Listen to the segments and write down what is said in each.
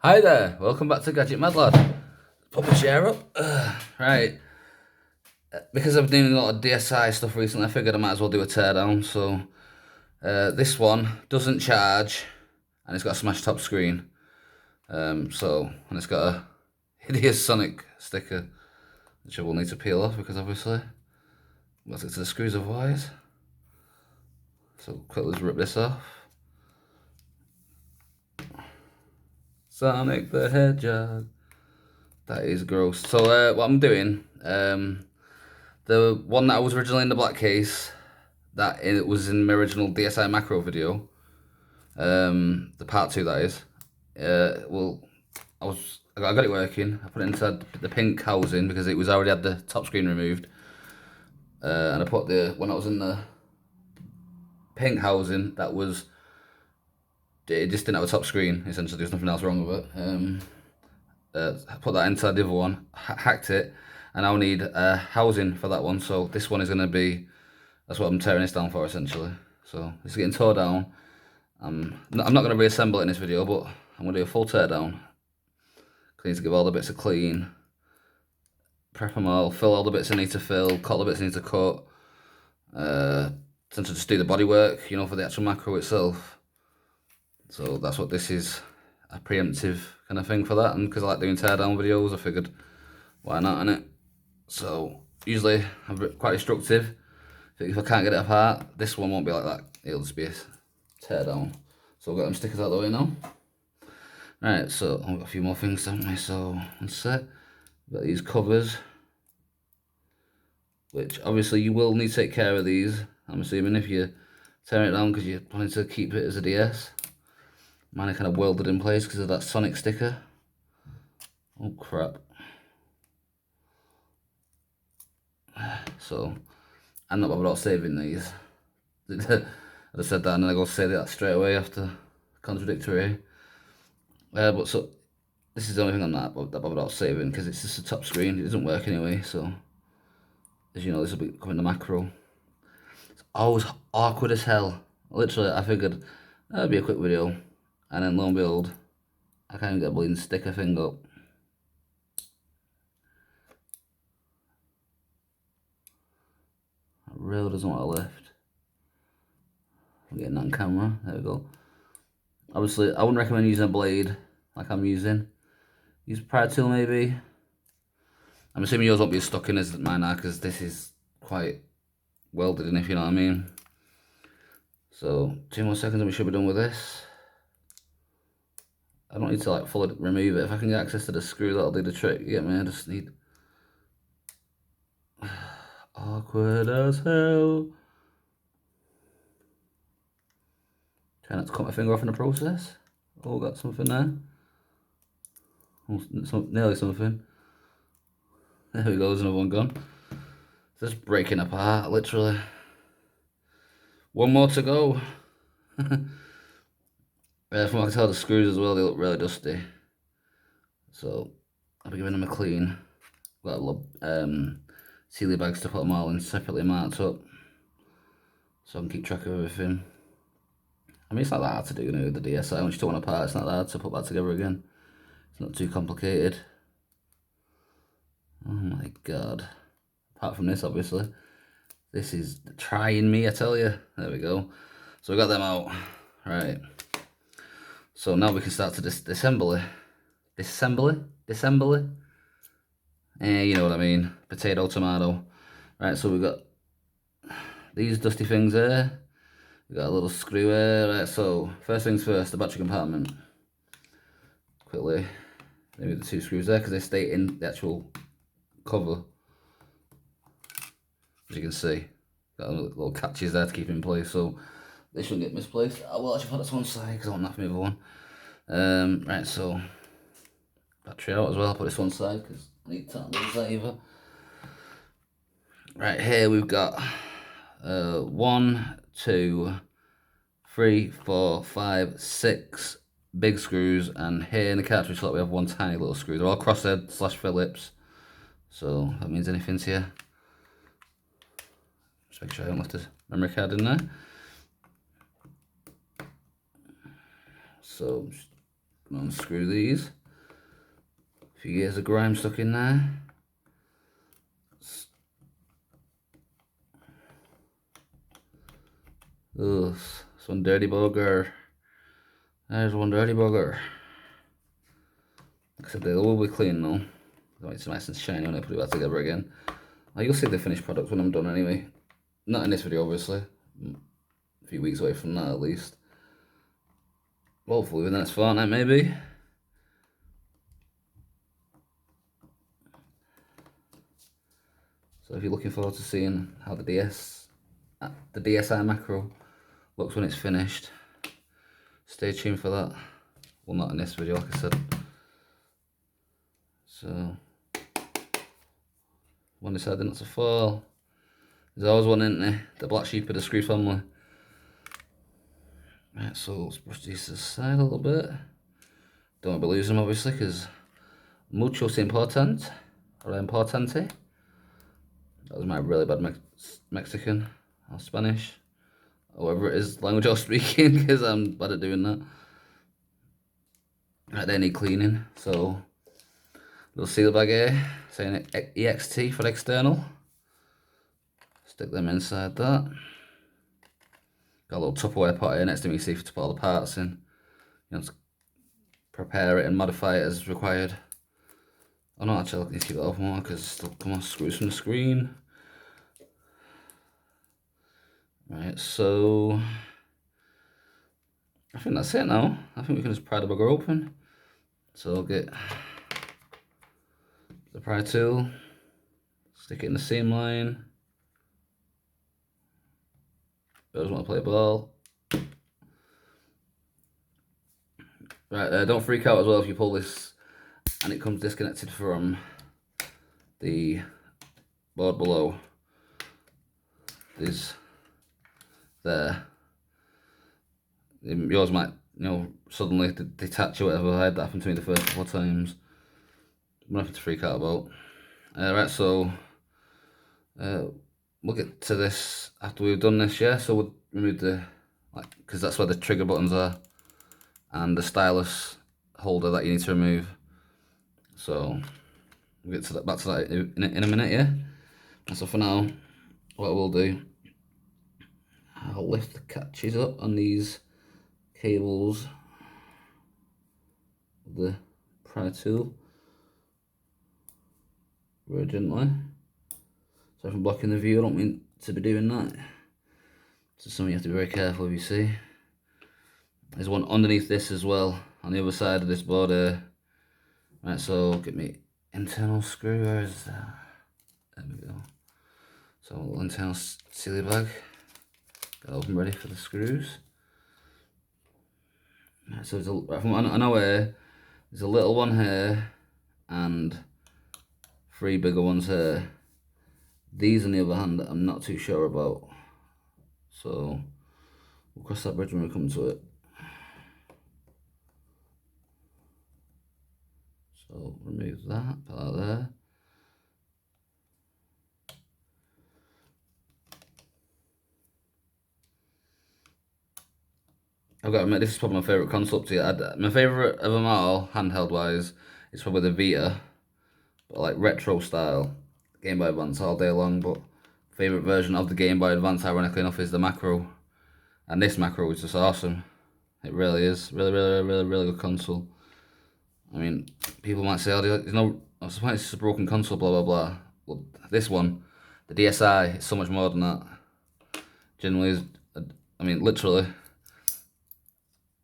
Hi there, welcome back to Gadget Mad Lad. Put my chair up. Right, because I've been doing a lot of DSi stuff recently, I figured I might as well do a teardown. So this one doesn't charge, and it's got a smashed top screen. And it's got a hideous Sonic sticker, which I will need to peel off because obviously, let's get to the screws otherwise. So quickly just rip this off. Sonic the Hedgehog. That is gross. So what I'm doing, the one that was originally in the black case, that it was in my original DSi macro video, the part 2 that is, I got it working. I put it inside the pink housing because it was already had the top screen removed, and I put when I was in the pink housing, it just didn't have a top screen. Essentially, there's nothing else wrong with it. I put that inside the other one, hacked it, and I'll need a housing for that one. So this one is going to be, that's what I'm tearing this down for essentially. So it's getting tore down. I'm not going to reassemble it in this video, but I'm going to do a full teardown. I need to give all the bits a clean, prep them all, fill all the bits I need to fill, cut the bits I need to cut. Essentially just do the body work, you know, for the actual macro itself. So that's what this is, a preemptive kind of thing for that. And because I like doing teardown videos, I figured, why not, innit? So usually I'm quite destructive. If I can't get it apart, this one won't be like that. It'll just be a teardown. So I've got them stickers out of the way now. Right, so I've got a few more things, haven't we? So one sec. Got these covers, which obviously you will need to take care of these. I'm assuming if you tear it down because you're planning to keep it as a DS. Mine are kind of welded in place because of that Sonic sticker. Oh crap. So I'm not bothered about saving these. I just said that and then I go say that straight away after contradictory. But so this is the only thing I'm not bothered about saving because it's just a top screen. It doesn't work anyway. So as you know, this will be coming to macro. It's always awkward as hell. Literally, I figured that'd be a quick video, and then lo and behold, I can't even get a bleeding sticker thing up. It really doesn't want to lift. I'm getting that on camera. There we go. Obviously, I wouldn't recommend using a blade like I'm using. Use a pry tool maybe. I'm assuming yours won't be as stuck in as mine are because this is quite welded in, if you know what I mean. So 2 more seconds and we should be done with this. I don't need to like fully remove it. If I can get access to the screw, that'll do the trick. You get me? I just need... Awkward as hell. Try not to cut my finger off in the process. Oh, got something there. Oh, nearly something. There we go, there's another one gone. It's just breaking apart, literally. One more to go. From what I can tell, the screws as well, they look really dusty. So, I'll be giving them a clean. Got a little sealy bags to put them all in, separately marked up. So I can keep track of everything. I mean, it's not that hard to do, you know, the DSi. Once you take one apart, it's not that hard to put back together again. It's not too complicated. Oh my god. Apart from this, obviously. This is trying me, I tell you. There we go. So we got them out. Right. So now we can start to disassembly. Disassembly? You know what I mean. Potato, tomato. Right, so we've got these dusty things there. We've got a little screw here. Right, so first things first, the battery compartment. Quickly, maybe the 2 screws there because they stay in the actual cover. As you can see, got little catches there to keep in place, so they shouldn't get misplaced. I will actually put this one side because I want that for the other one. Right, so battery out as well. I'll put this one side because I need to lose that either. Right, here we've got 1, 2, 3, 4, 5, 6 big screws, and here in the cartridge slot we have 1 tiny little screw. They're all crosshead / Phillips, so that means anything's here. Just make sure I don't left the memory card in there. So Gonna unscrew these. A few years of grime stuck in there. Ugh, it's one dirty bugger. There's one dirty bugger. Like I said, they will be clean though. It's nice and shiny when I put it back together again. You'll see the finished product when I'm done anyway. Not in this video, obviously. A few weeks away from that at least. Hopefully within the next fortnight, maybe. So if you're looking forward to seeing how the DSi macro looks when it's finished, stay tuned for that. Well, not in this video, like I said. So, one decided not to fall. There's always one, isn't there? The black sheep of the screw family. Right, so let's brush these to the side a little bit. Don't want to be losing them, obviously, because mucho es important, or importante. That was my really bad Mexican or Spanish, or whatever it is language I was speaking, because I'm bad at doing that. Right, they need cleaning, so little seal bag here, saying EXT for external. Stick them inside that. Got a little Tupperware pot here next to me, see, to put all the parts in. You know, to prepare it and modify it as required. Oh no, actually I need to keep it open more because still come on screws from the screen. Right, so I think that's it now. I think we can just pry the bugger open. So I'll get the pry tool, stick it in the seam line. Those want to play ball. Right, don't freak out as well if you pull this and it comes disconnected from the board below. Is there. Yours might, suddenly detach or whatever. I had that happen to me the first couple of times. Nothing to freak out about. Right, so we'll get to this after we've done this, yeah? So we'll remove the, because that's where the trigger buttons are, and the stylus holder that you need to remove. So we'll get to that, back to that in a minute, yeah? And so for now, what we'll do, I'll lift the catches up on these cables, the pry tool, very gently. So if I'm blocking the view, I don't mean to be doing that. So something you have to be very careful of, you see. There's one underneath this as well, on the other side of this board here. Right, so get me internal screw, where is that? There we go. So a little internal sealy bag. Got it open ready for the screws. Right, so there's from what I know here, there's a little one here, and 3 bigger ones here. These on the other hand, I'm not too sure about. So we'll cross that bridge when we come to it. So remove that, put that there. I've got to admit, this is probably my favourite console up to yet. My favourite of them all, handheld wise, is probably the Vita, but like retro style, Game Boy Advance all day long. But favourite version of the Game Boy Advance, ironically enough, is the macro, and this macro is just awesome. It really is, really good console. I mean, people might say, "Oh, there's no, I'm surprised it's a broken console, blah blah blah." Well, this one, the DSi, is so much more than that. Generally, is, I mean, literally.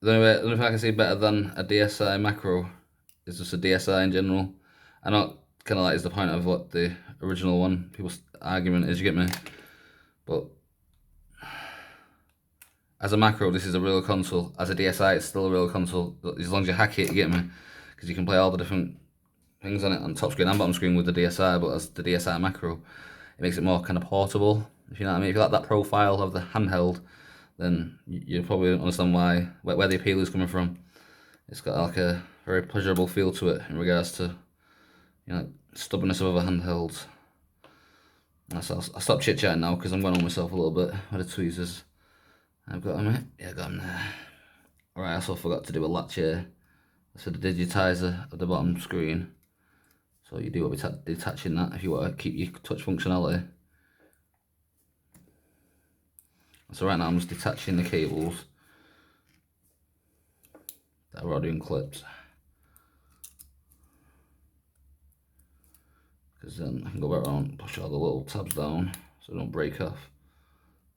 The only thing I can see better than a DSi macro is just a DSi in general. I know kind of like is the point of what the original one, people's argument is, you get me? But as a macro, this is a real console. As a DSi, it's still a real console. As long as you hack it, you get me? Because you can play all the different things on it, on top screen and bottom screen with the DSi, but as the DSi macro, it makes it more kind of portable, if you know what I mean. If you like that profile of the handheld, then you'll probably understand where the appeal is coming from. It's got like a very pleasurable feel to it in regards to, stubbornness of other handhelds. So I'll stop chit chatting now because I'm going on myself a little bit with the tweezers. I've got them, yeah, I got them there. Alright, I also forgot to do a latch here So the digitizer of the bottom screen. So you do what we're detaching that if you want to keep your touch functionality. So right now I'm just detaching the cables that are already unclipped. Because then I can go back around and push all the little tabs down so they don't break off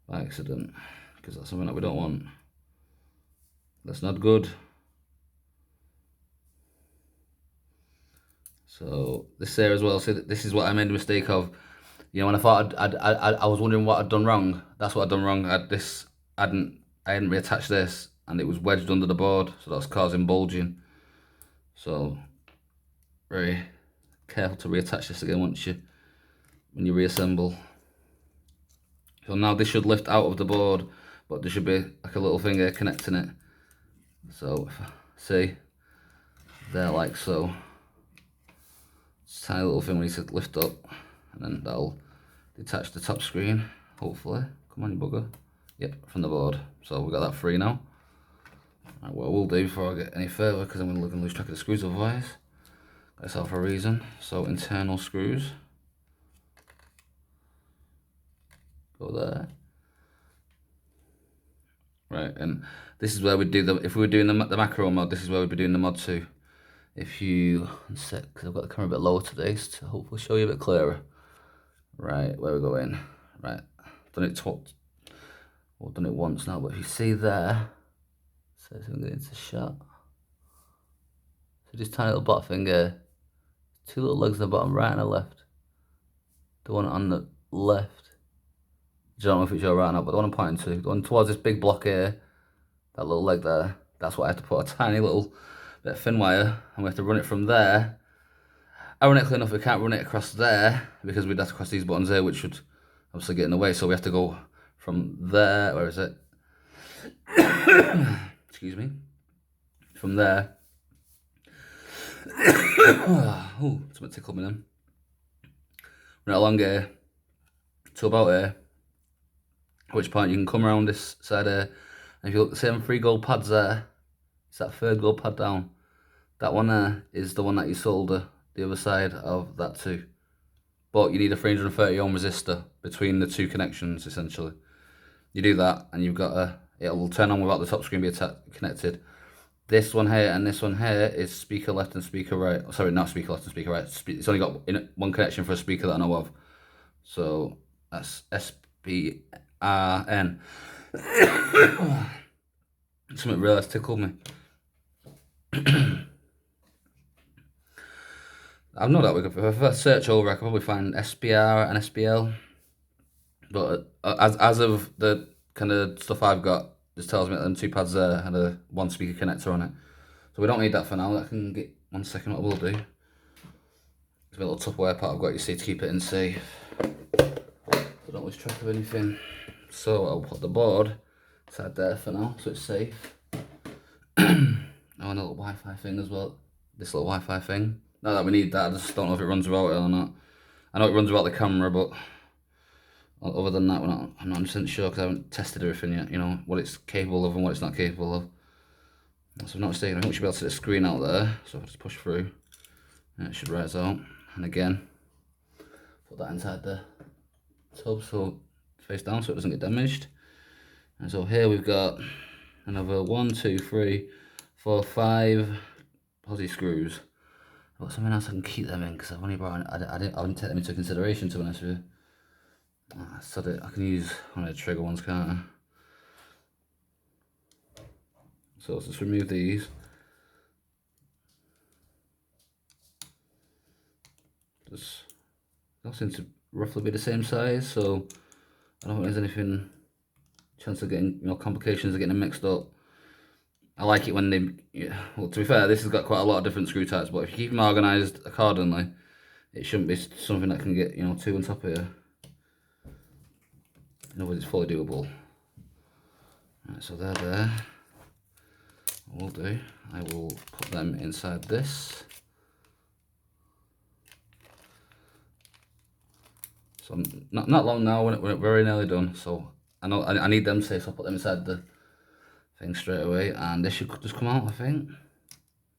by accident. Because that's something that we don't want. That's not good. So this there as well. So this is what I made a mistake of. You know, when I thought I was wondering what I'd done wrong. That's what I'd done wrong. I hadn't reattached this, and it was wedged under the board, so that's causing bulging. So very careful to reattach this again when you reassemble. So now this should lift out of the board, but there should be like a little finger connecting it. So see, there like so. It's a tiny little thing we need to lift up, and then that'll detach the top screen, hopefully. Come on, you bugger. Yep, from the board. So we've got that free now. Right, what we'll do before I get any further, because I'm going to lose track of the screws otherwise. That's all for a reason. So internal screws. Go there. Right, and this is where we do if we were doing the macro mod, this is where we'd be doing the mod 2. If you, one sec, because I've got the camera a bit lower today to hopefully show you a bit clearer. Right, where we're going. Right, done it once now, but if you see there, so I'm going into shot. So just tiny little bottom finger, 2 little legs on the bottom, right and the left. The one on the left, I don't know if it's your right or not, but the one I'm pointing to, the one towards this big block here, that little leg there, that's what I have to put a tiny little bit of thin wire, and we have to run it from there. Ironically enough, we can't run it across there because we'd have to cross these buttons here, which would obviously get in the way. So we have to go from there. Where is it? Excuse me. From there. Oh, something tickled me then. Run it along here to about here. At which point you can come around this side here. And if you look, the same 3 gold pads there. It's that 3rd gold pad down. That one there is the one that you solder the other side of that too. But you need a 330 ohm resistor between the 2 connections essentially. You do that and you've got it'll turn on without the top screen being connected. This one here and this one here is speaker left and speaker right. Sorry, not speaker left and speaker right. It's only got one connection for a speaker that I know of. So that's SPRN. Something real that's tickled me. I've no doubt if I search over, I could probably find SPR and SPL. But as of the kind of stuff I've got, just tells me that them 2 pads there had a 1 speaker connector on it. So we don't need that for now. I can get 1 second what we'll do. It's a little Tupperware part I've got, you see, to keep it in safe. So don't lose track of anything. So I'll put the board inside there for now, so it's safe. Oh, and a little Wi-Fi thing as well. This little Wi-Fi thing. Not that we need that, I just don't know if it runs without it or not. I know it runs without the camera, but other than that, I'm not 100% sure because I haven't tested everything yet, you know, what it's capable of and what it's not capable of. So if I'm not mistaken, I think we should be able to see the screen out there. So if I just push through, and it should rise out. And again, put that inside the tub so face down so it doesn't get damaged. And so here we've got another 1, 2, 3, 4, 5 Aussie screws. I've got something else I can keep them in because I've only brought. I didn't take them into consideration, to be honest with you. So I can use one of the trigger ones, can't I? So let's just remove these. They all seem to roughly be the same size, so I don't think there's anything chance of getting, you know, complications of getting them mixed up. I like it when they, well, to be fair, this has got quite a lot of different screw types, but if you keep them organised accordingly, it shouldn't be something that can get, you know, 2 on top here. In other words, it's fully doable. Right, so they're there. What we'll do, I will put them inside this. So not long now, we're very nearly done. So I know I need them safe, so I'll put them inside the thing straight away, and this should just come out, I think.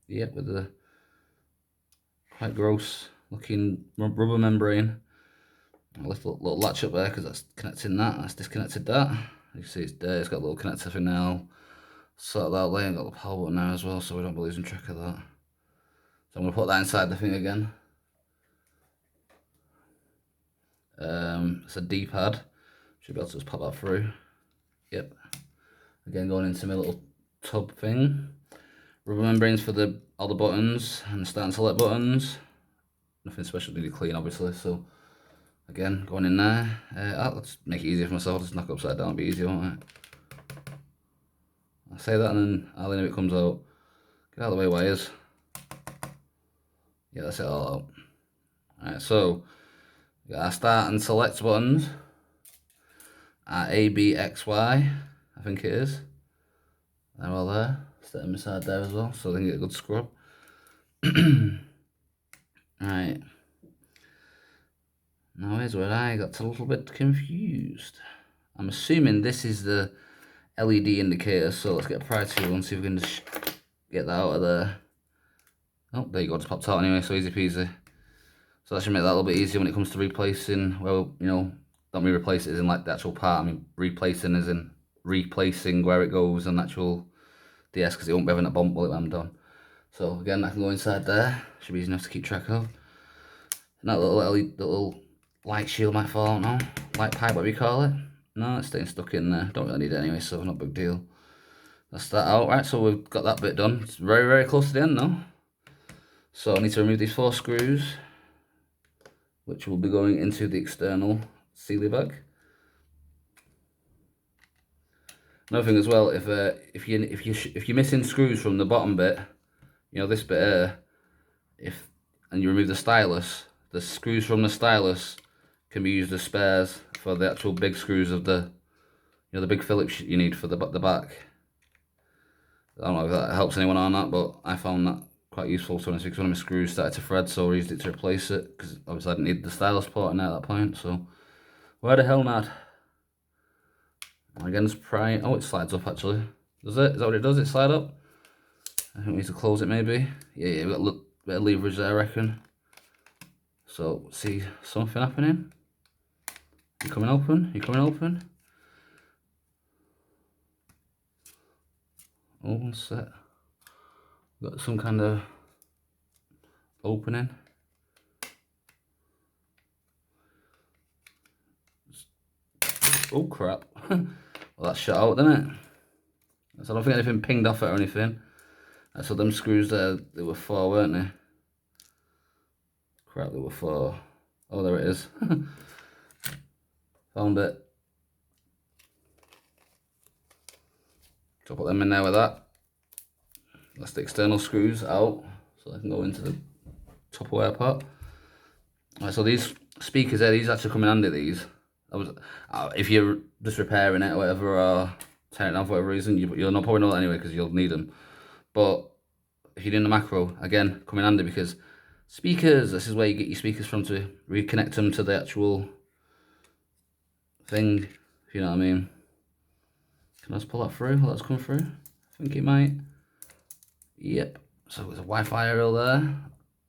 Yep, with the quite gross looking rubber membrane. A little latch up there because that's connecting that. That's disconnected that. You can see it's there. It's got a little connector thing now. Sort that way. And got the power button now as well, so we don't be losing track of that. So I'm gonna put that inside the thing again. It's a D-pad. Should be able to just pop that through. Yep. Again, going into my little tub thing. Rubber membranes for all the buttons and the start and select buttons. Nothing special to clean, obviously. So again, going in there. Let's make it easier for myself. Just knock it upside down. It'll be easier, won't it? I say that and then I'll know it comes out. Get out of the way, wires. Yeah, that's it all out. Alright, so we got our start and select buttons. Our A, B, X, Y, I think it is. They're all there. Set them aside there as well, so they can get a good scrub. Right. Now here's where I got a little bit confused. I'm assuming this is the LED indicator, so let's get a pry tool and see if we can just get that out of there. Oh, there you go, just popped out anyway, so easy peasy. So that should make that a little bit easier when it comes to replacing. Well, you know, don't mean replace it as in like the actual part, I mean replacing as in replacing where it goes on the actual DS, because it won't be having a bump while I'm done. So again, that can go inside there. Should be easy enough to keep track of. And that little light shield might fall out now. Light pipe, whatever you call it. No, it's staying stuck in there. Don't really need it anyway, so not a big deal. That's that out. Right, so we've got that bit done. It's very, very close to the end now. So I need to remove these 4 screws, which will be going into the external sealy bag. Another thing as well, if you're missing screws from the bottom bit, you know, this bit here, and you remove the stylus, the screws from the stylus can be used as spares for the actual big screws of the, you know, the big Phillips you need for the back. I don't know if that helps anyone on that, but I found that quite useful to because one of my screws started to thread, so I used it to replace it, because obviously I didn't need the stylus port in there at that point, so where the hell not? Again, just pry. Oh, it slides up actually. Does it? Is that what it does? It slide up? I think we need to close it maybe. Yeah, we've got a bit of leverage there, I reckon. So, see something happening? You coming open? You coming open? Oh, one sec. Got some kind of opening. Oh crap. Well, that's shut out, didn't it? So I don't think anything pinged off it or anything. So them screws there, they were 4, weren't they? Crap, they were 4. Oh, there it is. Found it. So I'll put them in there with that. That's the external screws out, so they can go into the Tupperware pot. Right, so these speakers there, these actually come in handy, these. If you're just repairing it or whatever, or tearing it off for whatever reason, you'll probably know that anyway, because you'll need them. But if you're doing the macro, again, come in handy, because speakers, this is where you get your speakers from to reconnect them to the actual thing, if you know what I mean. Can I just pull that through? Will that come through? I think it might. Yep. So there's a Wi-Fi aerial there.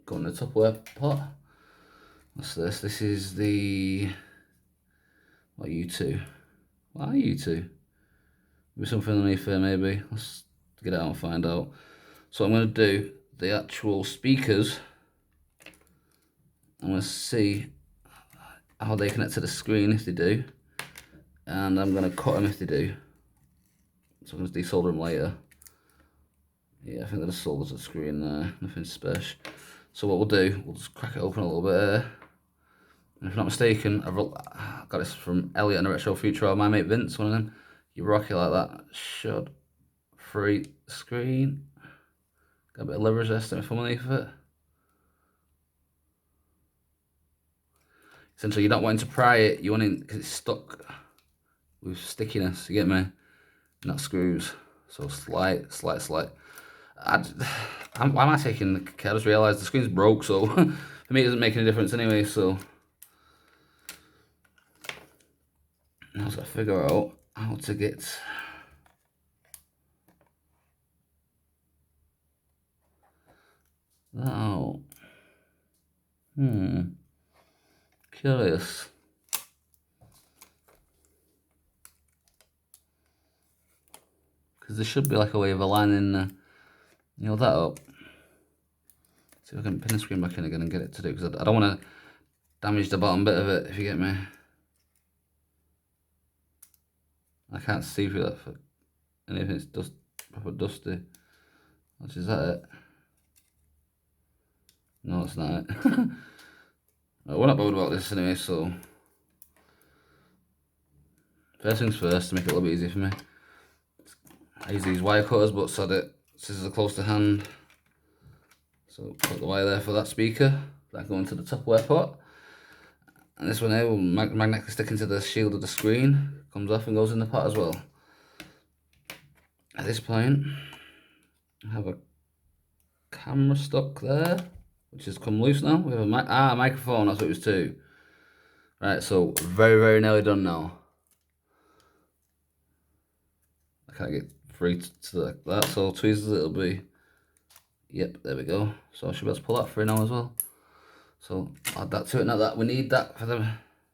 Going to the Tupperware pot. What's this? This is the... What are you two? What are you two? Maybe something underneath there, maybe. Let's get out and find out. So I'm going to do the actual speakers. I'm going to see how they connect to the screen, if they do. And I'm going to cut them if they do. So I'm going to desolder them later. Yeah, I think they're just soldered to the screen there. Nothing special. So what we'll do, we'll just crack it open a little bit there. And if I'm not mistaken, I've got this from Elliot and the Retro Future, or my mate Vince, one of them. You rock it like that. Should free screen. Got a bit of leverage there, sticking from underneath it. Essentially, you're not wanting to pry it, you want it because it's stuck with stickiness, you get me? Not screws. So slight. Why am I taking the care? I just realised the screen's broke, so for me it doesn't make any difference anyway, so now I've got to figure out how to get that out. Curious. Because there should be like a way of aligning, that up. See if I can pin the screen back in again and get it to do, because I don't want to damage the bottom bit of it, if you get me. I can't see through that for anything, it's proper dusty. Which is that it? No, it's not it. We're not bothered about this anyway, so first things first, to make it a little bit easier for me. I use these wire cutters, but sod it, scissors are close to hand. So put the wire there for that speaker, that going to the Tupperware pot. And this one here will magnetically stick into the shield of the screen, comes off and goes in the pot as well. At this point, I have a camera stuck there, which has come loose now. We have a microphone, that's what it was too. Right, so very, very nearly done now. I can't get free to that, so tweezers it'll be. Yep, there we go. So I should be able to pull that through now as well. So add that to it. Not that we need that for the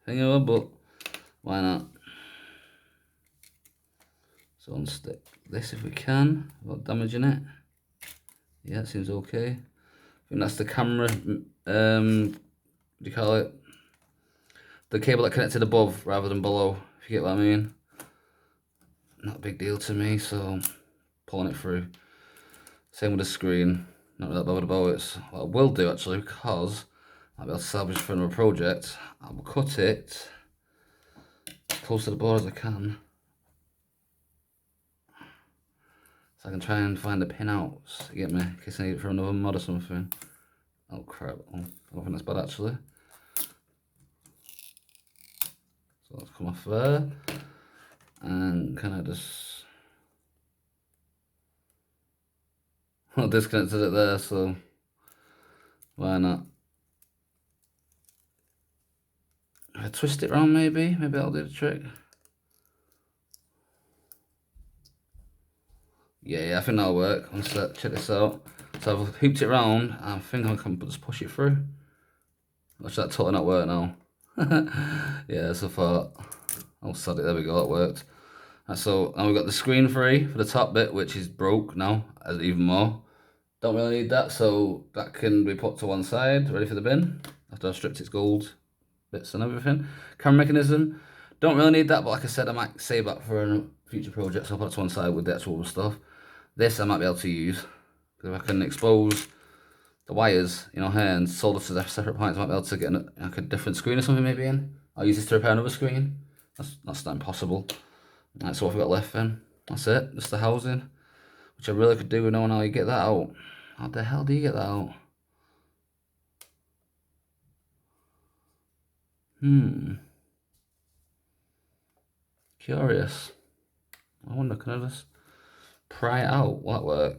thing, but why not? So unstick this if we can without damaging it. Yeah, it seems okay. I think that's the camera, what do you call it? The cable that connected above rather than below, if you get what I mean. Not a big deal to me, so pulling it through. Same with the screen, not really that bothered about it. What I will do actually, because I'll be able to salvage for another project, I will cut it as close to the board as I can. So I can try and find the pin out, to get me, in case I need it for another mod or something. Oh crap, I don't think that's bad actually. So let's come off there. And can I just... I disconnected it there, so why not? If I twist it around maybe that'll do the trick. Yeah, I think that'll work. Let's check this out. So I've hooped it around, and I think I can just push it through. Watch that totally not work now. Yeah, so far. Oh, sod it, there we go, that worked. And so now we've got the screen free for the top bit, which is broke now, as even more. Don't really need that, so that can be put to one side, ready for the bin. After I've stripped its gold bits and everything. Camera mechanism, don't really need that, but like I said, I might save that for a future project, so I'll put it to one side with the actual stuff. This I might be able to use, because if I can expose the wires, here, and solder to the separate points, I might be able to get like a different screen or something maybe in. I'll use this to repair another screen. That's not impossible. Right, so what have we got left then? That's it, just the housing, which I really could do with knowing how you get that out. How the hell do you get that out? Curious. I wonder, can I just pry it out? Will that work?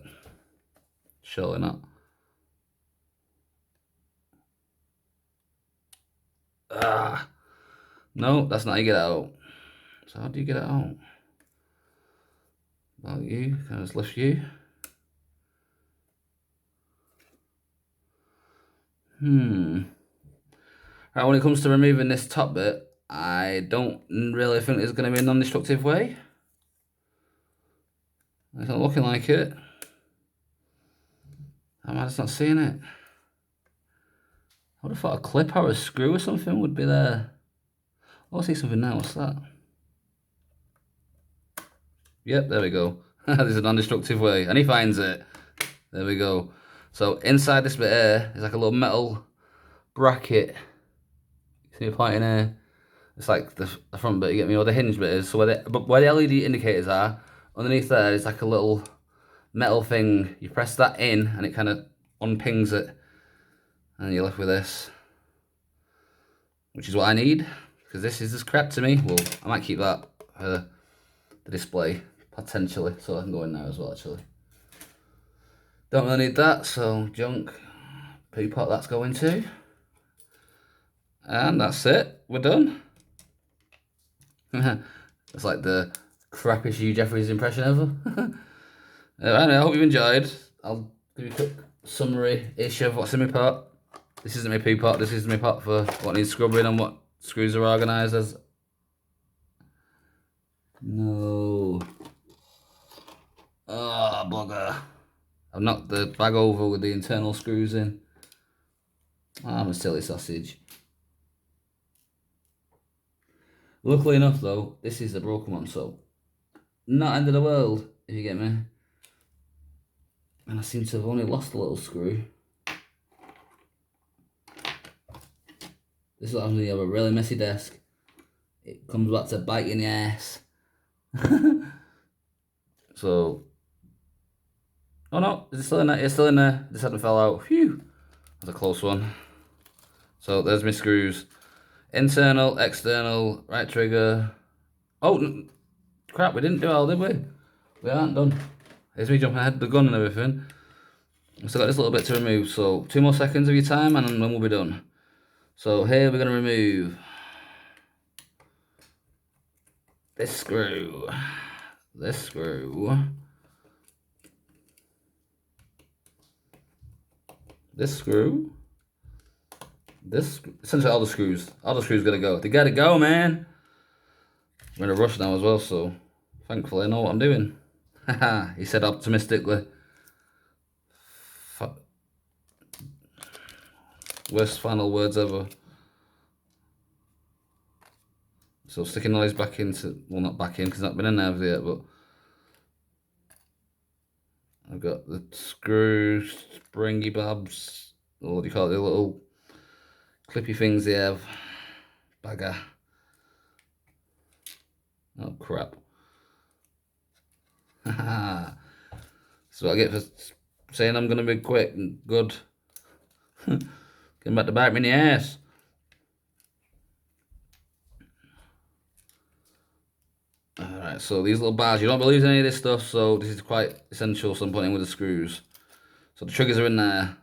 Surely not. No, that's not how you get it out. So how do you get it out? Well, can I just lift you? Right, when it comes to removing this top bit, I don't really think there's going to be a non-destructive way. It's not looking like it. I'm just not seeing it. I would have thought a clip or a screw or something would be there. Oh, I see something now. What's that? Yep, there we go. There's a non-destructive way, and he finds it. There we go. So inside this bit here is like a little metal bracket. See the point in here? It's like the front bit, you get me, or the hinge bit is. So where the LED indicators are, underneath there is like a little metal thing. You press that in and it kind of unpings it. And you're left with this. Which is what I need, because this is just crap to me. Well, I might keep that for the display, potentially, so I can go in there as well, actually. Don't really need that, so junk. Pea pot that's going to. And that's it, we're done. It's like the crappiest Hugh Jeffries impression ever. Anyway, I hope you enjoyed. I'll give you a quick summary-ish of what's in my pot. This isn't my pea pot, this is my pot for what needs scrubbing and what screws are organised as. No. Oh, bugger. I've knocked the bag over with the internal screws in. Oh, I'm a silly sausage. Luckily enough, though, this is the broken one, so not end of the world, if you get me. And I seem to have only lost a little screw. This is what happens when you have a really messy desk. It comes back to bite you in the ass. So, oh no, is it still in there? It's still in there. This hadn't fell out. Phew, that's a close one. So there's my screws. Internal, external, right trigger. Oh, crap, we didn't do it all, did we? We aren't done. Here's me jumping ahead, the gun and everything. I've still got this little bit to remove, so 2 more seconds of your time and then we'll be done. So here we're going to remove this screw, this screw, this screw, essentially all the screws gotta go. They gotta go, man. I'm in a rush now as well, so thankfully I know what I'm doing. Haha, he said optimistically. Worst final words ever. So sticking all these back into, well, not back in because it's not been in there yet, but I've got the screws, springy babs, or what do you call it, the little clippy things they have. Bagger. Oh crap. So I get for saying I'm gonna be quick and good. Getting back to bite me in the ass. Alright, so these little bars, you don't believe any of this stuff, so this is quite essential, so I'm putting in with the screws. So the triggers are in there.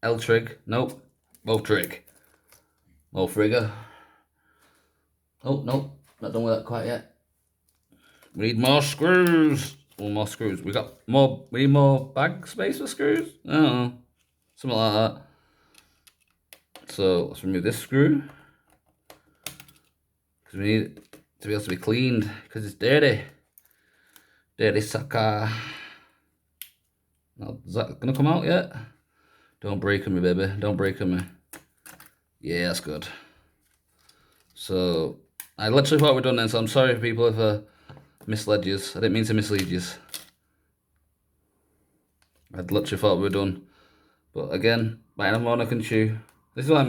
L trig, nope, both trig. More trigger. Oh, nope, not done with that quite yet. We need more screws. Well, more screws. We need more bag space for screws? I don't know. Something like that. So let's remove this screw. Because we need it to be able to be cleaned. Because it's dirty. Dirty sucker. Now, is that going to come out yet? Don't break on me, baby. Don't break on me. Yeah, that's good. So, I literally thought we're done then, so I'm sorry people if I misled you. I didn't mean to mislead you. I literally thought we were done. But again, biting off more than I can chew. This is what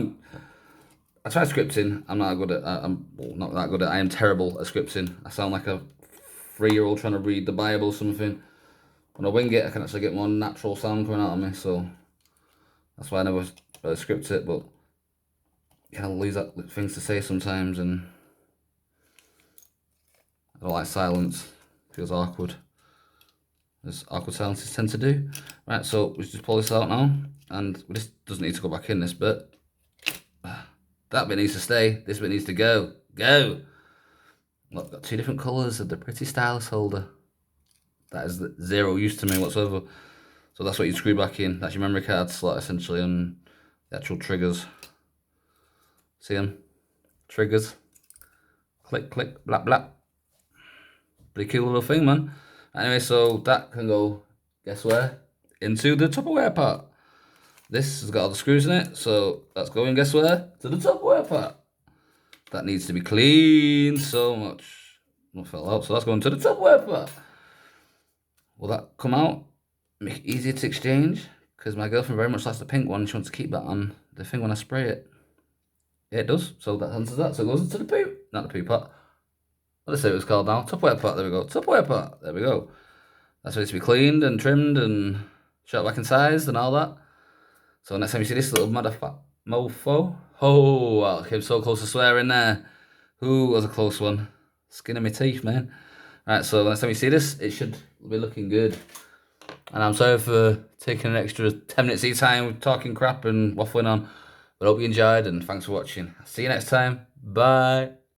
I try scripting. I'm not good at, not that good at, I am terrible at scripting. I sound like a 3-year-old trying to read the Bible or something. When I wing it, I can actually get more natural sound coming out of me, so that's why I never script it, but you kind of lose that things to say sometimes, and I don't like silence. It feels awkward, as awkward silences tend to do. Right, so we just pull this out now, and this doesn't need to go back in, this bit. That bit needs to stay, this bit needs to go. Go! Look, got 2 different colours of the pretty stylus holder. That is zero use to me whatsoever. So that's what you screw back in. That's your memory card slot essentially, and the actual triggers. See them? Triggers. Click, click, blah, blah. Pretty cool little thing, man. Anyway, so that can go, guess where? Into the Tupperware part. This has got all the screws in it, so that's going, guess where? To the Tupperware part. That needs to be cleaned so much. Not fell out, so that's going to the Tupperware part. Will that come out? Make it easier to exchange? Because my girlfriend very much likes the pink one. She wants to keep that on the thing when I spray it. Yeah, it does. So that answers that. So it goes into the poo. Not the poo pot. Let's say what it's called now. Tupperware pot. There we go. Tupperware pot. There we go. That's ready to be cleaned and trimmed and shot back in size and all that. So next time you see this little mofo. Oh, wow, I came so close to swearing there. Ooh, was a close one. Skin of my teeth, man. Right, so next time you see this, it should be looking good. And I'm sorry for taking an extra 10 minutes of your time talking crap and waffling on. But I hope you enjoyed, and thanks for watching. See you next time. Bye.